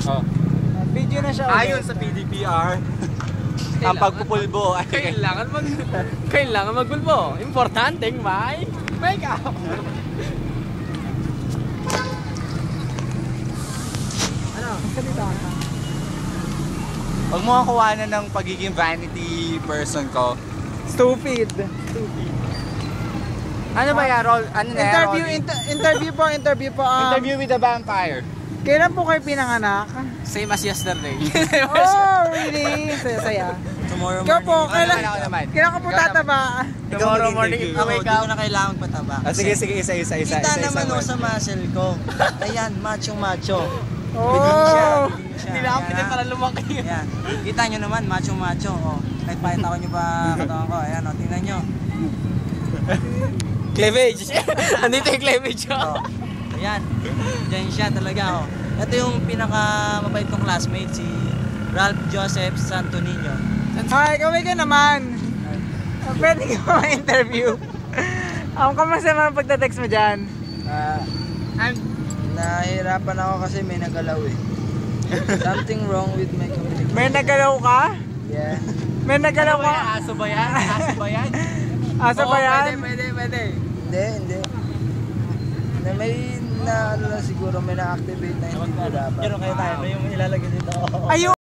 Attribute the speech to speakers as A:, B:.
A: Oh.
B: Video na siya.
A: Ayon sa PDPR, ang pagpupulbo ay
C: kailangan magpulbo. Importanteng may make-up.
B: Ano? Salita ka.
A: Huwag mo kuhanan ng pagiging vanity person ko.
B: Stupid.
A: Ano ba yan, Rol? Ano na yan, Rolly?
B: Interview po.
A: Interview with the vampire.
B: Kailan po kayo pinanganak?
C: Same as yesterday.
B: Oh, really? Saya.
D: Tomorrow
B: Ikaw po,
A: Ako naman.
B: kailan ka po tataba?
C: Tomorrow morning,
A: Ikaw
D: Ako,
C: wake
D: di
C: up.
D: ko na kailangan pataba.
A: Sige, isa.
D: Kita naman ako sa muscle ko. Ayan, macho.
B: Oh!
C: Hindi na ako pinay para lumaki.
D: Ayan. Kita nyo naman, macho. Oh. Kahit pakita ko nyo pa katawan ko. Ayan, oh, tingnan nyo.
C: Cleavage. Andito yung cleavage ko.
D: Oh. Ayan. Diyan siya talaga, oh. Ito yung pinaka-mabait kong classmate, si Ralph Joseph Santo Niño.
B: Hi, kaway ka naman. Pwede ka ma-interview. Kamusta naman pagta-text mo dyan?
D: Nahihirapan ako kasi may nagalaw eh. Something wrong with my communication.
B: May nagalaw ka?
D: Yeah.
B: May nagalaw ka?
C: Aso ba yan?
B: Asa ba yan?
C: Pwede.
D: Hindi. May na ano lang siguro may na-activate na hindi ko dapat. Pero kayo tayo, may yung ilalagay dito.
B: Ayun!